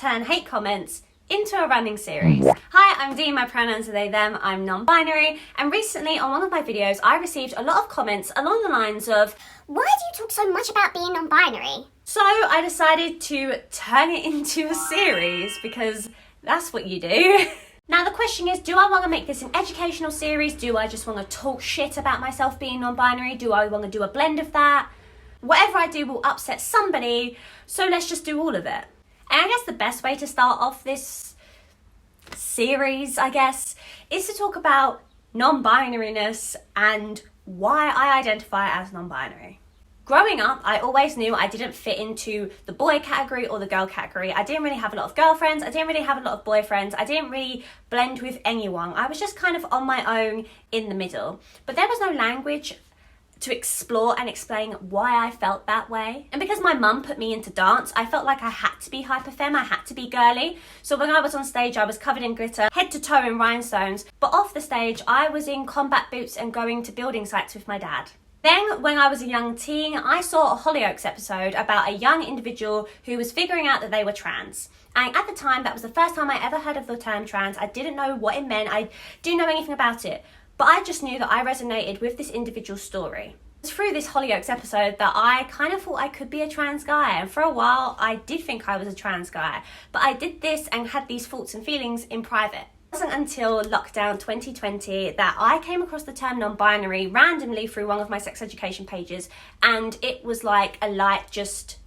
turn hate comments into a running series. Hi, I'm Dee, my pronouns are they, them, I'm non-binary, and recently on one of my videos I received a lot of comments along the lines of, why do you talk so much about being non-binary? so I decided to turn it into a series because that's what you do. Now the question is, do I want to make this an educational series? Do I just want to talk shit about myself being non-binary? Do I want to do a blend of that? Whatever I do will upset somebody, so let's just do all of it. And I guess the best way to start off this series, is to talk about non-binariness and why I identify as non-binary. Growing up, I always knew I didn't fit into the boy category or the girl category. I didn't really have a lot of girlfriends. I didn't really have a lot of boyfriends. I didn't really blend with anyone. I was just kind of on my own in the middle. But there was no language to explore and explain why I felt that way. And because my mum put me into dance, I felt like I had to be hyperfemme, I had to be girly. So when I was on stage, I was covered in glitter, head to toe in rhinestones. But off the stage, I was in combat boots and going to building sites with my dad. Then, when I was a young teen, I saw a Hollyoaks episode about a young individual who was figuring out that they were trans. And at the time, that was the first time I ever heard of the term trans. I didn't know what it meant, I didn't know anything about it. But I just knew that I resonated with this individual's story. It was through this Hollyoaks episode that I kind of thought I could be a trans guy. And for a while, I did think I was a trans guy. But I did this and had these thoughts and feelings in private. It wasn't until lockdown 2020 that I came across the term non-binary randomly through one of my sex education pages, and it was like a light just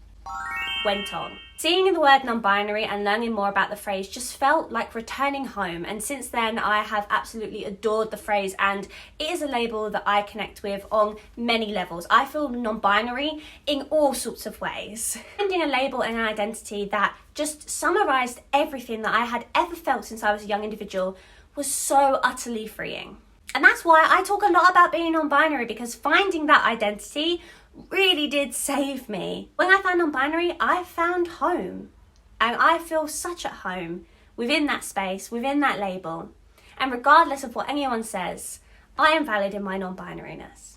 went on. Seeing the word non-binary and learning more about the phrase just felt like returning home, and since then I have absolutely adored the phrase, and it is a label that I connect with on many levels. I feel non-binary in all sorts of ways. Finding a label and an identity that just summarised everything that I had ever felt since I was a young individual was so utterly freeing. And that's why I talk a lot about being non-binary, because finding that identity really did save me. When I found non-binary, I found home. And I feel such at home within that space, within that label. And regardless of what anyone says, I am valid in my non-binariness.